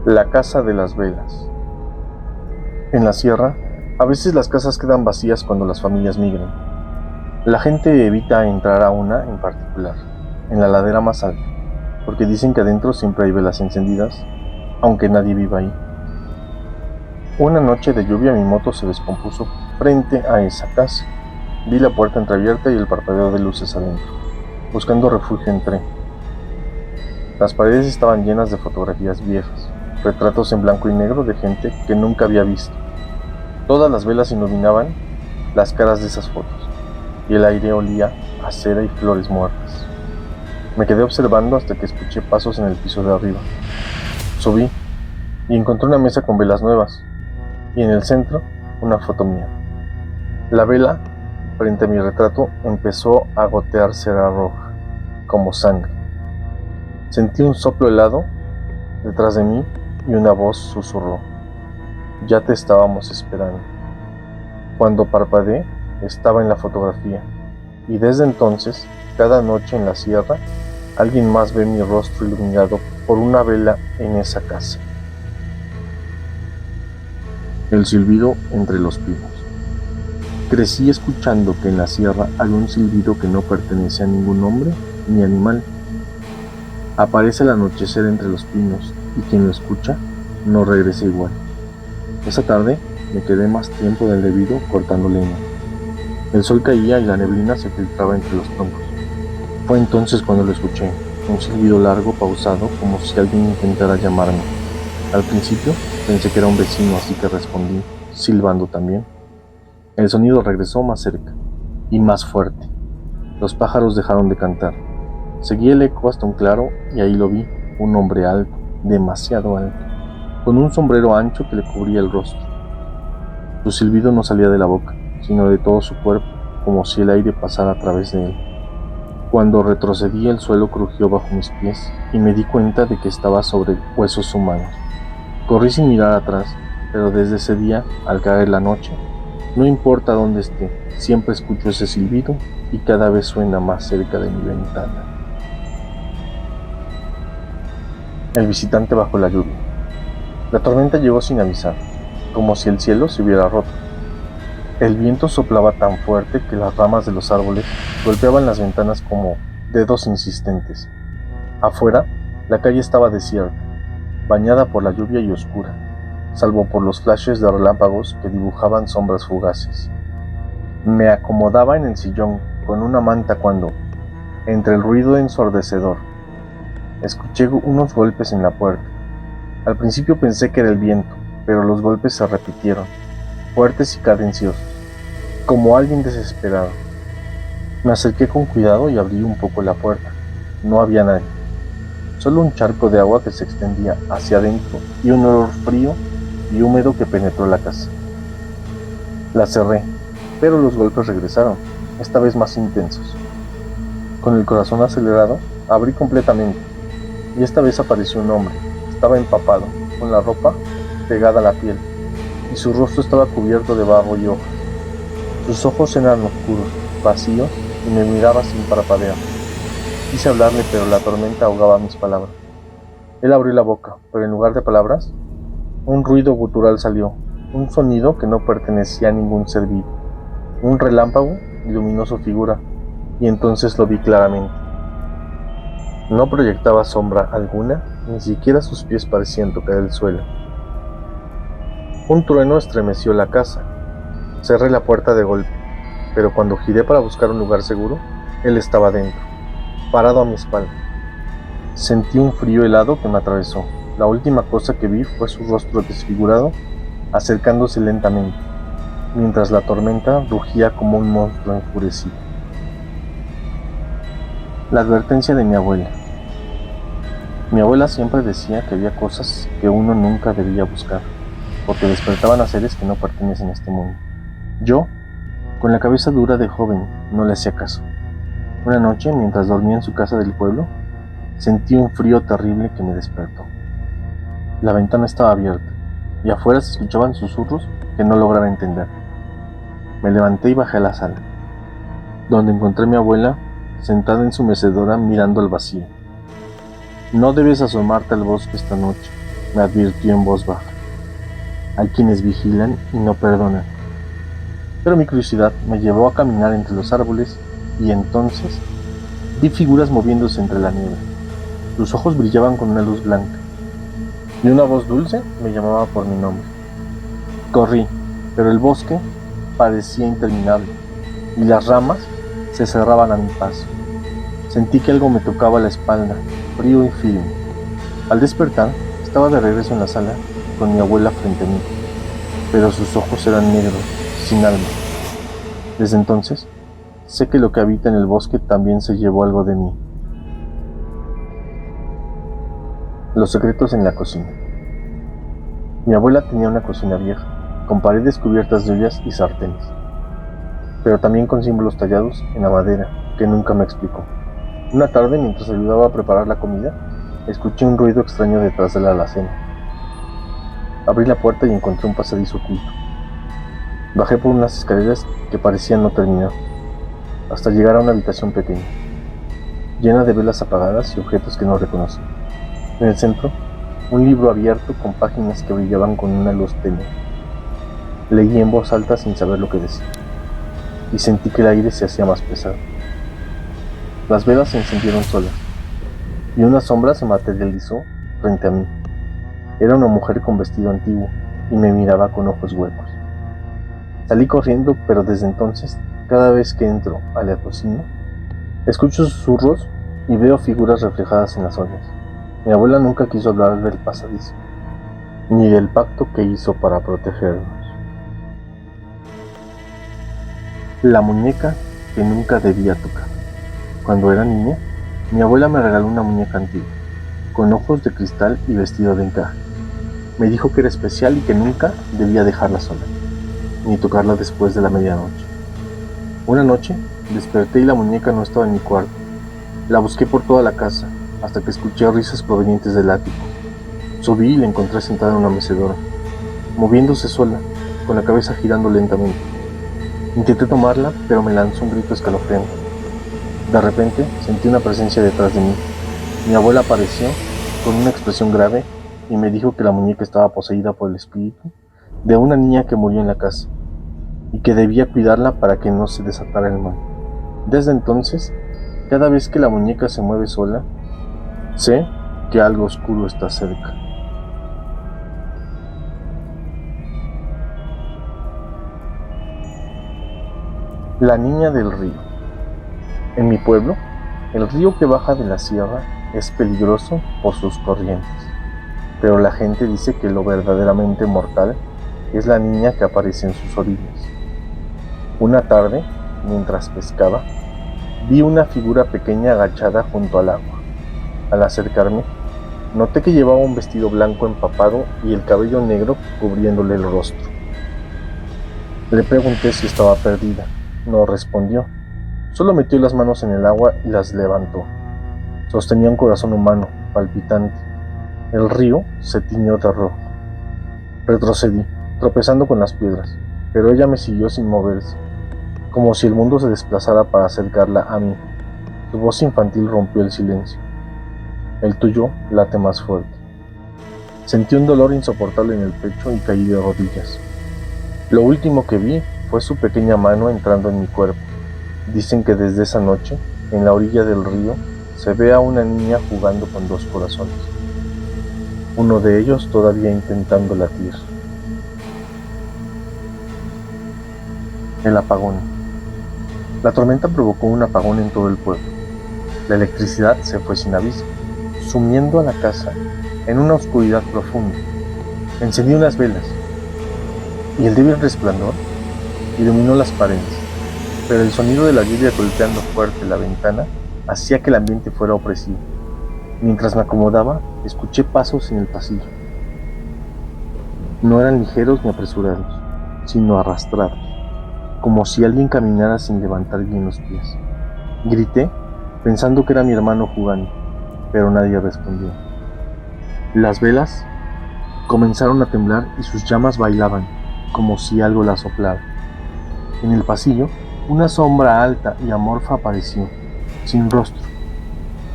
La casa de las velas. En la sierra, a veces las casas quedan vacías cuando las familias migran. La gente evita entrar a una en particular, en la ladera más alta, porque dicen que adentro siempre hay velas encendidas, aunque nadie viva ahí. Una noche de lluvia mi moto se descompuso frente a esa casa. Vi la puerta entreabierta y el parpadeo de luces adentro. Buscando refugio entré. Las paredes estaban llenas de fotografías viejas, retratos en blanco y negro de gente que nunca había visto. Todas las velas iluminaban las caras de esas fotos, y el aire olía a cera y flores muertas. Me quedé observando hasta que escuché pasos en el piso de arriba. Subí y encontré una mesa con velas nuevas, y en el centro una foto mía. La vela, frente a mi retrato, empezó a gotear cera roja, como sangre. Sentí un soplo helado detrás de mí y una voz susurró: ya te estábamos esperando. Cuando parpadeé, estaba en la fotografía, y desde entonces, cada noche en la sierra, alguien más ve mi rostro iluminado por una vela en esa casa. El silbido entre los pinos. Crecí escuchando que en la sierra hay un silbido que no pertenece a ningún hombre ni animal. Aparece al anochecer entre los pinos, y quien lo escucha no regresa igual. Esa tarde me quedé más tiempo del debido cortando leña. El sol caía y la neblina se filtraba entre los troncos. Fue entonces cuando lo escuché, un silbido largo, pausado, como si alguien intentara llamarme. Al principio pensé que era un vecino, así que respondí, silbando también. El sonido regresó más cerca y más fuerte. Los pájaros dejaron de cantar. Seguí el eco hasta un claro y ahí lo vi, un hombre alto, demasiado alto, con un sombrero ancho que le cubría el rostro. Su silbido no salía de la boca, sino de todo su cuerpo, como si el aire pasara a través de él. Cuando retrocedí, el suelo crujió bajo mis pies y me di cuenta de que estaba sobre huesos humanos. Corrí sin mirar atrás, pero desde ese día, al caer la noche, no importa dónde esté, siempre escucho ese silbido y cada vez suena más cerca de mi ventana. El visitante bajo la lluvia. La tormenta llegó sin avisar, como si el cielo se hubiera roto. El viento soplaba tan fuerte que las ramas de los árboles golpeaban las ventanas como dedos insistentes. Afuera, la calle estaba desierta, bañada por la lluvia y oscura, salvo por los flashes de relámpagos que dibujaban sombras fugaces. Me acomodaba en el sillón con una manta cuando, entre el ruido ensordecedor, escuché unos golpes en la puerta. Al principio pensé que era el viento, pero los golpes se repitieron, fuertes y cadenciosos, como alguien desesperado. Me acerqué con cuidado y abrí un poco la puerta. No había nadie, solo un charco de agua que se extendía hacia adentro y un olor frío y húmedo que penetró la casa. La cerré, pero los golpes regresaron, esta vez más intensos. Con el corazón acelerado, abrí completamente, y esta vez apareció un hombre. Estaba empapado, con la ropa pegada a la piel, y su rostro estaba cubierto de barro y hojas. Sus ojos eran oscuros, vacíos, y me miraba sin parpadear. Quise hablarle, pero la tormenta ahogaba mis palabras. Él abrió la boca, pero en lugar de palabras, un ruido gutural salió, un sonido que no pertenecía a ningún ser vivo. Un relámpago iluminó su figura, y entonces lo vi claramente. No proyectaba sombra alguna, ni siquiera sus pies parecían tocar el suelo. Un trueno estremeció la casa. Cerré la puerta de golpe, pero cuando giré para buscar un lugar seguro, él estaba dentro, parado a mi espalda. Sentí un frío helado que me atravesó. La última cosa que vi fue su rostro desfigurado, acercándose lentamente, mientras la tormenta rugía como un monstruo enfurecido. La advertencia de mi abuela. Mi abuela siempre decía que había cosas que uno nunca debía buscar, porque despertaban a seres que no pertenecen a este mundo. Yo, con la cabeza dura de joven, no le hacía caso. Una noche, mientras dormía en su casa del pueblo, sentí un frío terrible que me despertó. La ventana estaba abierta, y afuera se escuchaban susurros que no lograba entender. Me levanté y bajé a la sala, donde encontré a mi abuela sentada en su mecedora mirando al vacío. No debes asomarte al bosque esta noche, me advirtió en voz baja. Hay quienes vigilan y no perdonan. Pero mi curiosidad me llevó a caminar entre los árboles y entonces vi figuras moviéndose entre la nieve. Sus ojos brillaban con una luz blanca y una voz dulce me llamaba por mi nombre. Corrí, pero el bosque parecía interminable y las ramas se cerraban a mi paso. Sentí que algo me tocaba la espalda, frío y firme. Al despertar, estaba de regreso en la sala con mi abuela frente a mí, pero sus ojos eran negros, sin alma. Desde entonces, sé que lo que habita en el bosque también se llevó algo de mí. Los secretos en la cocina. Mi abuela tenía una cocina vieja, con paredes cubiertas de ollas y sartenes, pero también con símbolos tallados en la madera que nunca me explicó. Una tarde, mientras ayudaba a preparar la comida, escuché un ruido extraño detrás de la alacena. Abrí la puerta y encontré un pasadizo oculto. Bajé por unas escaleras que parecían no terminar, hasta llegar a una habitación pequeña, llena de velas apagadas y objetos que no reconocí. En el centro, un libro abierto con páginas que brillaban con una luz tenue. Leí en voz alta sin saber lo que decía, y sentí que el aire se hacía más pesado. Las velas se encendieron solas, y una sombra se materializó frente a mí. Era una mujer con vestido antiguo, y me miraba con ojos huecos. Salí corriendo, pero desde entonces, cada vez que entro a la cocina, escucho susurros y veo figuras reflejadas en las ollas. Mi abuela nunca quiso hablar del pasadizo, ni del pacto que hizo para protegernos. La muñeca que nunca debía tocar. Cuando era niña, mi abuela me regaló una muñeca antigua, con ojos de cristal y vestido de encaje. Me dijo que era especial y que nunca debía dejarla sola, ni tocarla después de la medianoche. Una noche, desperté y la muñeca no estaba en mi cuarto. La busqué por toda la casa, hasta que escuché risas provenientes del ático. Subí y la encontré sentada en una mecedora, moviéndose sola, con la cabeza girando lentamente. Intenté tomarla, pero me lanzó un grito escalofriante. De repente, sentí una presencia detrás de mí. Mi abuela apareció, con una expresión grave, y me dijo que la muñeca estaba poseída por el espíritu de una niña que murió en la casa, y que debía cuidarla para que no se desatara el mal. Desde entonces, cada vez que la muñeca se mueve sola, sé que algo oscuro está cerca. La niña del río. En mi pueblo, el río que baja de la sierra es peligroso por sus corrientes, pero la gente dice que lo verdaderamente mortal es la niña que aparece en sus orillas. Una tarde, mientras pescaba, vi una figura pequeña agachada junto al agua. Al acercarme, noté que llevaba un vestido blanco empapado y el cabello negro cubriéndole el rostro. Le pregunté si estaba perdida. No respondió. Solo metió las manos en el agua y las levantó. Sostenía un corazón humano, palpitante. El río se tiñó de rojo. Retrocedí, tropezando con las piedras, pero ella me siguió sin moverse, como si el mundo se desplazara para acercarla a mí. Su voz infantil rompió el silencio. El tuyo late más fuerte. Sentí un dolor insoportable en el pecho y caí de rodillas. Lo último que vi fue su pequeña mano entrando en mi cuerpo. Dicen que desde esa noche, en la orilla del río, se ve a una niña jugando con dos corazones, uno de ellos todavía intentando latir. El apagón. La tormenta provocó un apagón en todo el pueblo. La electricidad se fue sin aviso, sumiendo a la casa en una oscuridad profunda. Encendí unas velas, y el débil resplandor iluminó las paredes, pero el sonido de la lluvia golpeando fuerte la ventana hacía que el ambiente fuera opresivo. Mientras me acomodaba, escuché pasos en el pasillo. No eran ligeros ni apresurados, sino arrastrados, como si alguien caminara sin levantar bien los pies. Grité, pensando que era mi hermano jugando, pero nadie respondió. Las velas comenzaron a temblar y sus llamas bailaban, como si algo las soplara. En el pasillo, una sombra alta y amorfa apareció, sin rostro,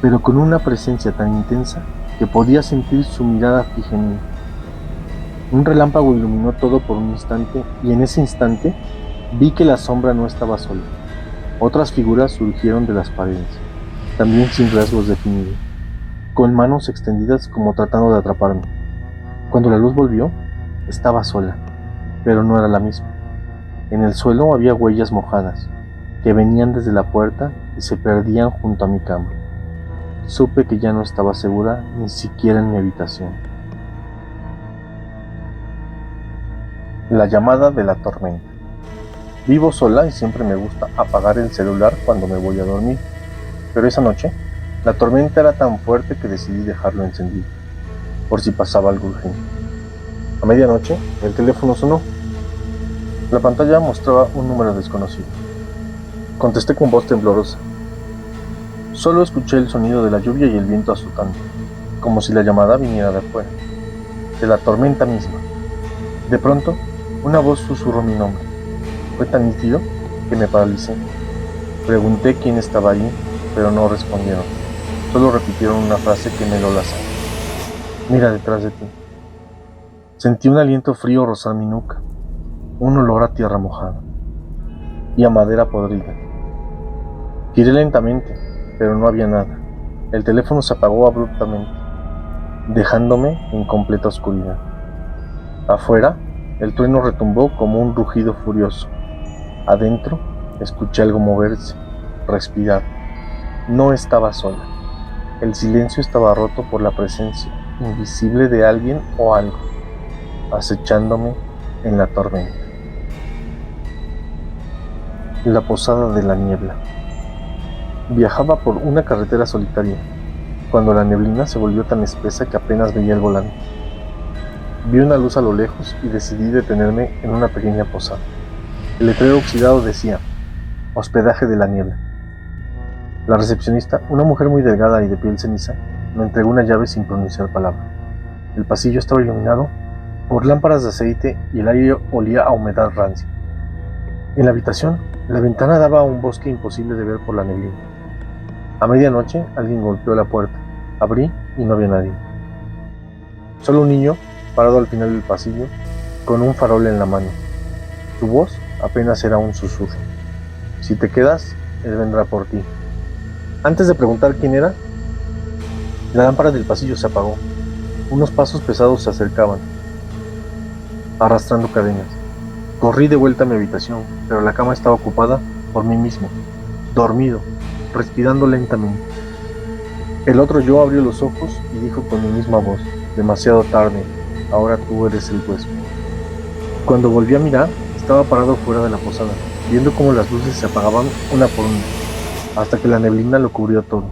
pero con una presencia tan intensa que podía sentir su mirada fija en mí. Un relámpago iluminó todo por un instante y en ese instante vi que la sombra no estaba sola. Otras figuras surgieron de las paredes, también sin rasgos definidos, con manos extendidas como tratando de atraparme. Cuando la luz volvió, estaba sola, pero no era la misma. En el suelo había huellas mojadas, que venían desde la puerta y se perdían junto a mi cama. Supe que ya no estaba segura ni siquiera en mi habitación. La llamada de la tormenta. Vivo sola y siempre me gusta apagar el celular cuando me voy a dormir, pero esa noche la tormenta era tan fuerte que decidí dejarlo encendido, por si pasaba algo urgente. A medianoche el teléfono sonó. La pantalla mostraba un número desconocido. Contesté con voz temblorosa. Solo escuché el sonido de la lluvia y el viento azotando, como si la llamada viniera de afuera, de la tormenta misma. De pronto, una voz susurró mi nombre. Fue tan nítido que me paralicé. Pregunté quién estaba ahí, pero no respondieron. Solo repitieron una frase que me heló la sangre. Mira detrás de ti. Sentí un aliento frío rozar mi nuca, un olor a tierra mojada y a madera podrida. Giré lentamente, pero no había nada. El teléfono se apagó abruptamente, dejándome en completa oscuridad. Afuera, el trueno retumbó como un rugido furioso. Adentro, escuché algo moverse, respirar. No estaba sola. El silencio estaba roto por la presencia invisible de alguien o algo, acechándome en la tormenta. La posada de la niebla. Viajaba por una carretera solitaria, cuando la neblina se volvió tan espesa que apenas veía el volante. Vi una luz a lo lejos y decidí detenerme en una pequeña posada. El letrero oxidado decía, hospedaje de la niebla. La recepcionista, una mujer muy delgada y de piel ceniza, me entregó una llave sin pronunciar palabra. El pasillo estaba iluminado por lámparas de aceite y el aire olía a humedad rancia. En la habitación, la ventana daba a un bosque imposible de ver por la neblina. A medianoche, alguien golpeó la puerta. Abrí y no había nadie. Solo un niño, parado al final del pasillo, con un farol en la mano. Su voz apenas era un susurro. Si te quedas, él vendrá por ti. Antes de preguntar quién era, la lámpara del pasillo se apagó. Unos pasos pesados se acercaban, arrastrando cadenas. Corrí de vuelta a mi habitación, pero la cama estaba ocupada por mí mismo, dormido, respirando lentamente. El otro yo abrió los ojos y dijo con mi misma voz, demasiado tarde, ahora tú eres el huésped. Cuando volví a mirar, estaba parado fuera de la posada, viendo cómo las luces se apagaban una por una, hasta que la neblina lo cubrió todo.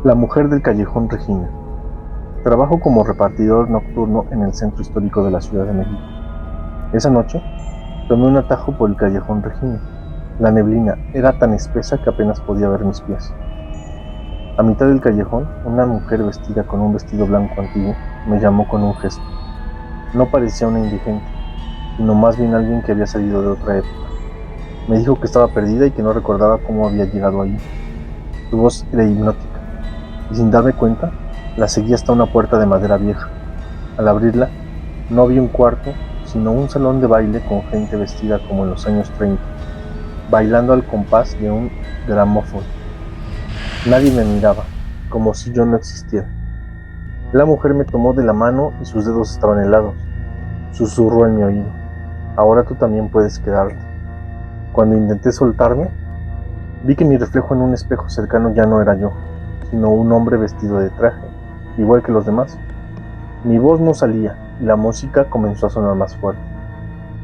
La mujer del callejón Regina. Trabajo como repartidor nocturno en el centro histórico de la Ciudad de México. Esa noche, tomé un atajo por el callejón Regina. La neblina era tan espesa que apenas podía ver mis pies. A mitad del callejón, una mujer vestida con un vestido blanco antiguo me llamó con un gesto. No parecía una indigente, sino más bien alguien que había salido de otra época. Me dijo que estaba perdida y que no recordaba cómo había llegado ahí. Su voz era hipnótica, y sin darme cuenta, la seguí hasta una puerta de madera vieja. Al abrirla, no vi un cuarto, sino un salón de baile con gente vestida como en los años 30, bailando al compás de un gramófono. Nadie me miraba, como si yo no existiera. La mujer me tomó de la mano y sus dedos estaban helados. Susurró en mi oído, ahora tú también puedes quedarte. Cuando intenté soltarme, vi que mi reflejo en un espejo cercano ya no era yo, sino un hombre vestido de traje, igual que los demás. Mi voz no salía y la música comenzó a sonar más fuerte.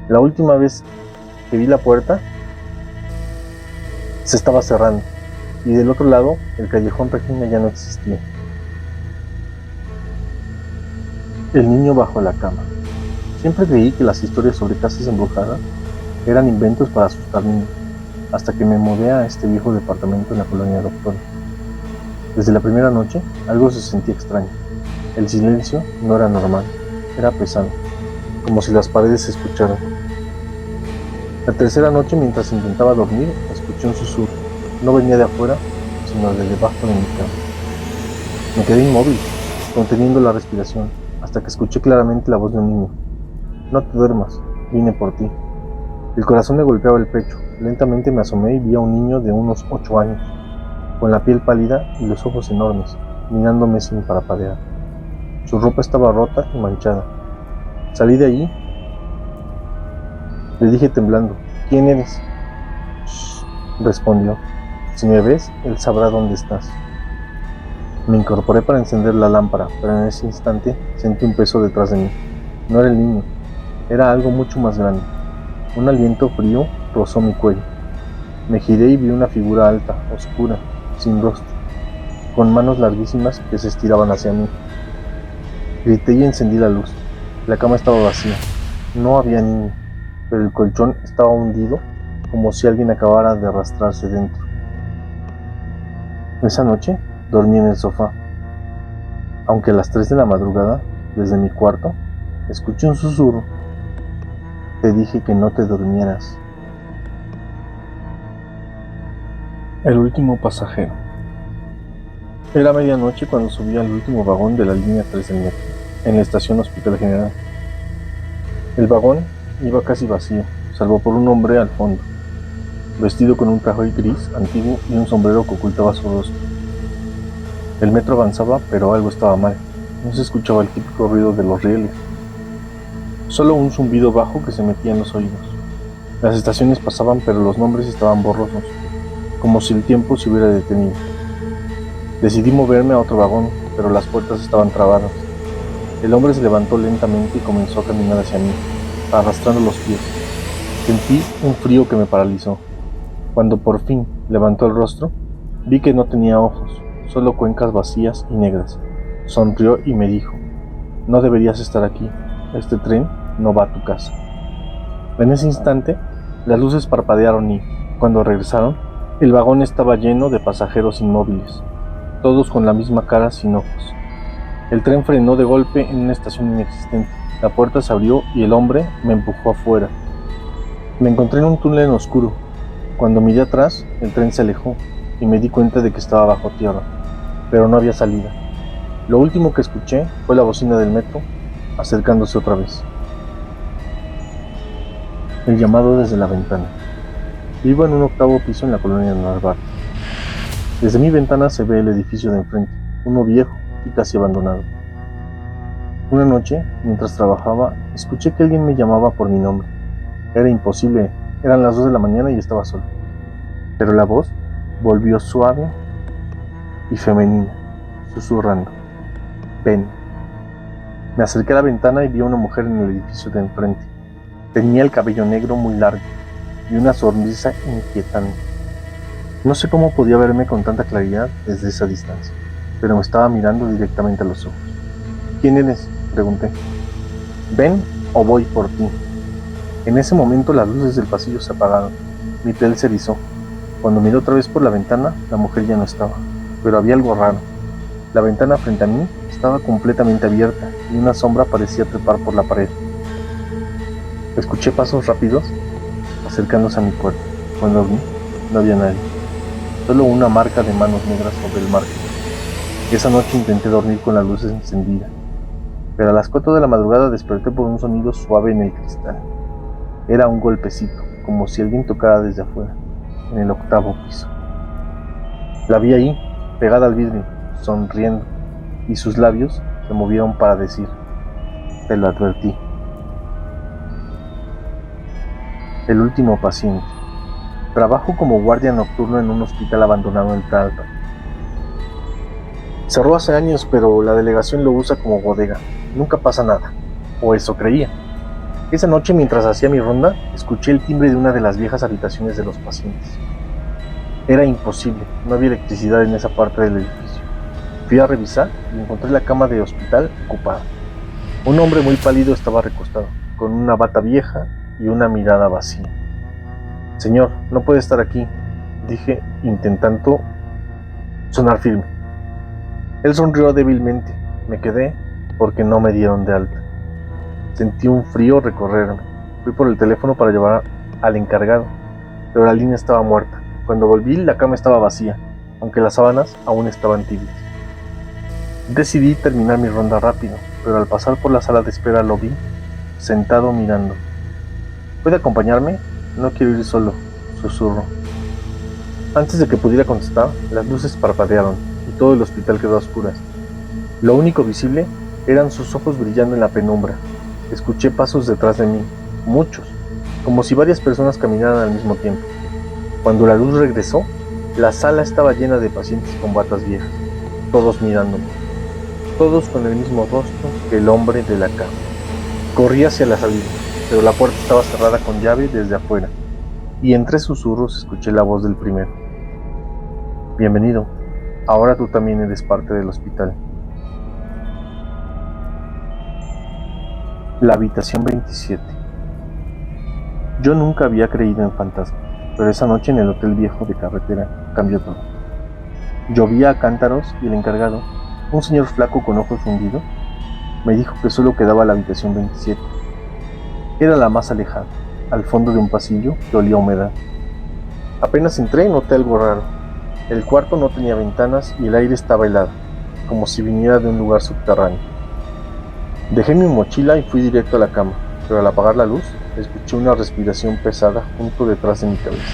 La última vez que vi la puerta, se estaba cerrando, y del otro lado, el callejón Regina ya no existía. El niño bajo la cama. Siempre creí que las historias sobre casas embrujadas eran inventos para asustar niños, hasta que me mudé a este viejo departamento en la colonia Doctores. Desde la primera noche, algo se sentía extraño. El silencio no era normal, era pesado, como si las paredes se escucharan. La tercera noche, mientras intentaba dormir, escuché un susurro. No venía de afuera, sino de debajo de mi cama. Me quedé inmóvil, conteniendo la respiración, hasta que escuché claramente la voz de un niño. No te duermas, vine por ti. El corazón me golpeaba el pecho. Lentamente me asomé y vi a un niño de unos 8 años, con la piel pálida y los ojos enormes, mirándome sin parpadear. Su ropa estaba rota y manchada. Salí de allí, le dije temblando, ¿quién eres? Shh, respondió, si me ves, él sabrá dónde estás. Me incorporé para encender la lámpara, pero en ese instante sentí un peso detrás de mí. No era el niño, era algo mucho más grande. Un aliento frío rozó mi cuello. Me giré y vi una figura alta, oscura, sin rostro, con manos larguísimas que se estiraban hacia mí. Grité y encendí la luz. La cama estaba vacía. No había niño, pero el colchón estaba hundido como si alguien acabara de arrastrarse dentro. Esa noche dormí en el sofá. Aunque a las 3 de la madrugada, desde mi cuarto, escuché un susurro. Te dije que no te durmieras. El último pasajero. Era medianoche cuando subí al último vagón de la línea 3 del metro, en la estación Hospital General. El vagón iba casi vacío, salvo por un hombre al fondo, vestido con un traje gris antiguo y un sombrero que ocultaba su rostro. El metro avanzaba, pero algo estaba mal. No se escuchaba el típico ruido de los rieles, solo un zumbido bajo que se metía en los oídos. Las estaciones pasaban, pero los nombres estaban borrosos, como si el tiempo se hubiera detenido. Decidí moverme a otro vagón, pero las puertas estaban trabadas. El hombre se levantó lentamente y comenzó a caminar hacia mí, arrastrando los pies. Sentí un frío que me paralizó. Cuando por fin levantó el rostro, vi que no tenía ojos, solo cuencas vacías y negras. Sonrió y me dijo, no deberías estar aquí, este tren no va a tu casa. En ese instante, las luces parpadearon y, cuando regresaron, el vagón estaba lleno de pasajeros inmóviles, todos con la misma cara sin ojos. El tren frenó de golpe en una estación inexistente. La puerta se abrió y el hombre me empujó afuera. Me encontré en un túnel oscuro. Cuando miré atrás, el tren se alejó y me di cuenta de que estaba bajo tierra, pero no había salida. Lo último que escuché fue la bocina del metro acercándose otra vez. El llamado desde la ventana. Vivo en un 8º piso en la colonia Narvarte. Desde mi ventana se ve el edificio de enfrente, uno viejo y casi abandonado. Una noche, mientras trabajaba, escuché que alguien me llamaba por mi nombre. Era imposible, eran las 2 de la mañana y estaba solo. Pero la voz volvió suave y femenina, susurrando. Ven. Me acerqué a la ventana y vi a una mujer en el edificio de enfrente. Tenía el cabello negro muy largo y una sonrisa inquietante. No sé cómo podía verme con tanta claridad desde esa distancia, pero me estaba mirando directamente a los ojos. ¿Quién eres?, pregunté. ¿Ven o voy por ti? En ese momento las luces del pasillo se apagaron. Mi piel se erizó. Cuando miré otra vez por la ventana, la mujer ya no estaba, pero había algo raro. La ventana frente a mí estaba completamente abierta y una sombra parecía trepar por la pared. Escuché pasos rápidos acercándose a mi puerta. Cuando vi, no había nadie, solo una marca de manos negras sobre el marco. Esa noche intenté dormir con las luces encendidas, pero a las 4 de la madrugada desperté por un sonido suave en el cristal. Era un golpecito, como si alguien tocara desde afuera, en el 8º piso. La vi ahí, pegada al vidrio, sonriendo, y sus labios se movieron para decir, te lo advertí. El último paciente. Trabajo como guardia nocturno en un hospital abandonado en Talpa. Cerró hace años, pero la delegación lo usa como bodega. Nunca pasa nada, o eso creía. Esa noche, mientras hacía mi ronda, escuché el timbre de una de las viejas habitaciones de los pacientes. Era imposible, no había electricidad en esa parte del edificio. Fui a revisar y encontré la cama de hospital ocupada. Un hombre muy pálido estaba recostado, con una bata vieja y una mirada vacía. Señor, no puede estar aquí, dije, intentando sonar firme. Él sonrió débilmente. Me quedé porque no me dieron de alta. Sentí un frío recorrerme. Fui por el teléfono para llamar al encargado, pero la línea estaba muerta. Cuando volví, la cama estaba vacía. aunque las sábanas aún estaban tibias. Decidí terminar mi ronda rápido, pero al pasar por la sala de espera lo vi, sentado mirando. ¿Puede acompañarme? No quiero ir solo, susurró. Antes de que pudiera contestar, las luces parpadearon y todo el hospital quedó a oscuras. Lo único visible eran sus ojos brillando en la penumbra. Escuché pasos detrás de mí, muchos, como si varias personas caminaran al mismo tiempo. Cuando la luz regresó, la sala estaba llena de pacientes con batas viejas, todos mirándome, todos con el mismo rostro que el hombre de la cama. Corrí hacia la salida, pero la puerta estaba cerrada con llave desde afuera, y entre susurros escuché la voz del primero. Bienvenido, ahora tú también eres parte del hospital. La habitación 27. Yo nunca había creído en fantasmas, pero esa noche en el hotel viejo de carretera cambió todo. Llovía a cántaros y el encargado, un señor flaco con ojos hundidos, me dijo que solo quedaba la habitación 27. Era la más alejada, al fondo de un pasillo que olía a humedad. Apenas entré noté algo raro. El cuarto no tenía ventanas y el aire estaba helado, como si viniera de un lugar subterráneo. Dejé mi mochila y fui directo a la cama, pero al apagar la luz, escuché una respiración pesada justo detrás de mi cabeza.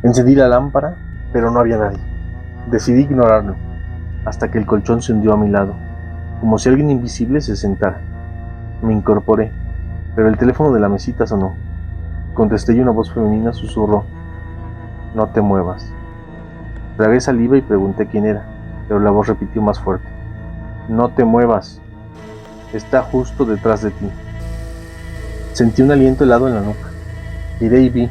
Encendí la lámpara, pero no había nadie. Decidí ignorarlo, hasta que el colchón se hundió a mi lado, como si alguien invisible se sentara. Me incorporé, pero el teléfono de la mesita sonó. Contesté y una voz femenina susurró: «No te muevas». Tragué saliva y pregunté quién era, pero la voz repitió más fuerte: «No te muevas, está justo detrás de ti». Sentí un aliento helado en la nuca. Giré y vi,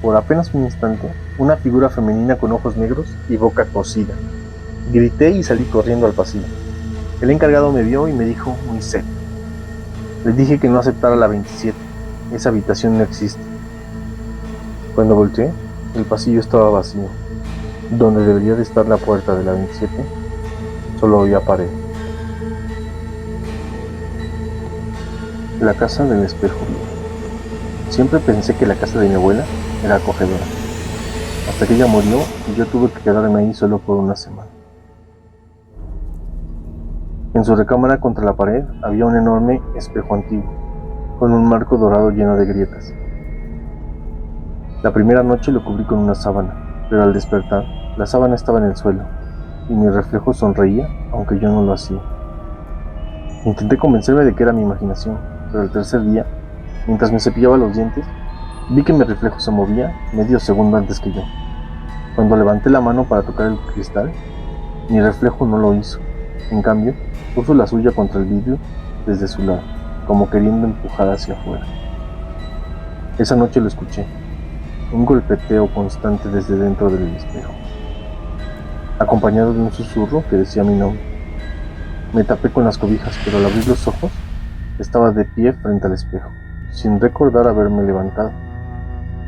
por apenas un instante, una figura femenina con ojos negros y boca cocida. Grité y salí corriendo al pasillo. El encargado me vio y me dijo muy serio: «Le dije que no aceptara la 27, esa habitación no existe». Cuando volteé, el pasillo estaba vacío. Donde debería de estar la puerta de la 27, solo había pared. La casa del espejo viejo. Siempre pensé que la casa de mi abuela era acogedora, hasta que ella murió y yo tuve que quedarme ahí solo por una semana. En su recámara contra la pared había un enorme espejo antiguo, con un marco dorado lleno de grietas. La primera noche lo cubrí con una sábana, pero al despertar, la sábana estaba en el suelo, y mi reflejo sonreía, aunque yo no lo hacía. Intenté convencerme de que era mi imaginación, pero el tercer día, mientras me cepillaba los dientes, vi que mi reflejo se movía medio segundo antes que yo. Cuando levanté la mano para tocar el cristal, mi reflejo no lo hizo. En cambio, puso la suya contra el vidrio desde su lado, como queriendo empujar hacia afuera. Esa noche lo escuché, un golpeteo constante desde dentro del espejo, acompañado de un susurro que decía mi nombre. Me tapé con las cobijas, pero al abrir los ojos, estaba de pie frente al espejo, sin recordar haberme levantado.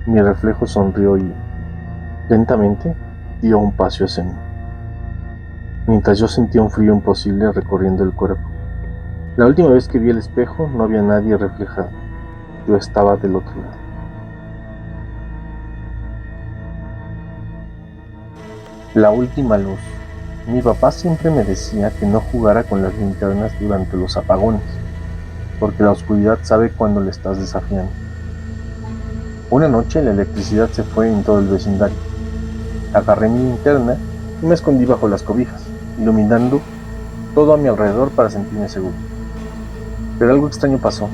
Mi reflejo sonrió y, lentamente, dio un paso hacia mí, mientras yo sentía un frío imposible recorriendo el cuerpo. La última vez que vi el espejo no había nadie reflejado. Yo estaba del otro lado. La última luz. Mi papá siempre me decía que no jugara con las linternas durante los apagones, porque la oscuridad sabe cuando le estás desafiando. Una noche la electricidad se fue en todo el vecindario. Agarré mi linterna y me escondí bajo las cobijas, iluminando todo a mi alrededor para sentirme seguro. Pero algo extraño pasó.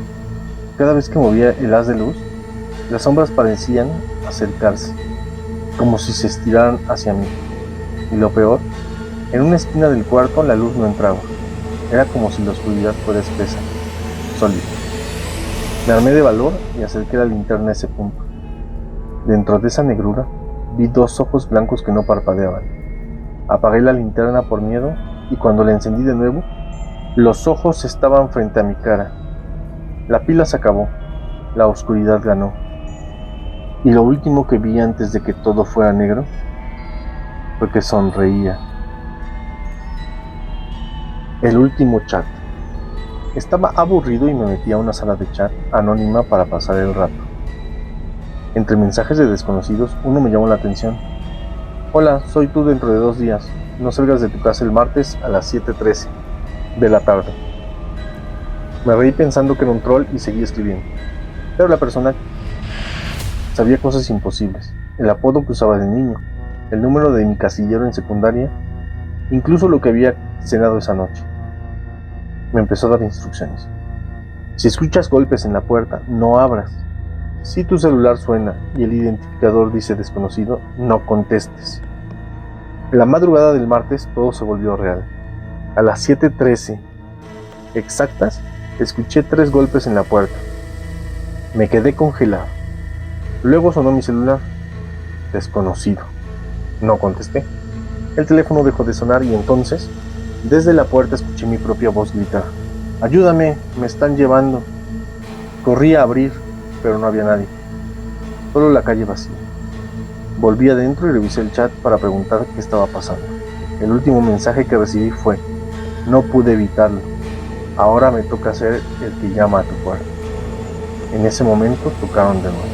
Cada vez que movía el haz de luz, las sombras parecían acercarse, como si se estiraran hacia mí. Y lo peor, en una esquina del cuarto la luz no entraba. Era como si la oscuridad fuera espesa, sólida. Me armé de valor y acerqué la linterna a ese punto. Dentro de esa negrura, vi dos ojos blancos que no parpadeaban. Apagué la linterna por miedo y cuando la encendí de nuevo, los ojos estaban frente a mi cara. La pila se acabó, la oscuridad ganó. Y lo último que vi antes de que todo fuera negro fue que sonreía. El último chat. Estaba aburrido y me metí a una sala de chat anónima para pasar el rato. Entre mensajes de desconocidos, uno me llamó la atención. Hola, soy tú dentro de 2 días. No salgas de tu casa el martes a las 7:13 de la tarde. Me reí pensando que era un troll y seguí escribiendo. Pero la persona sabía cosas imposibles. El apodo que usaba de niño, el número de mi casillero en secundaria, incluso lo que había cenado esa noche. Me empezó a dar instrucciones. Si escuchas golpes en la puerta, no abras. Si tu celular suena y el identificador dice desconocido, no contestes. En la madrugada del martes todo se volvió real. A las 7:13 exactas, escuché 3 golpes en la puerta. Me quedé congelado. Luego sonó mi celular. Desconocido. No contesté. El teléfono dejó de sonar y entonces, desde la puerta escuché mi propia voz gritar: ¡Ayúdame! ¡Me están llevando! Corrí a abrir, pero no había nadie. Solo la calle vacía. Volví adentro y revisé el chat para preguntar qué estaba pasando. El último mensaje que recibí fue: no pude evitarlo. Ahora me toca ser el que llama a tu puerta. En ese momento tocaron de nuevo.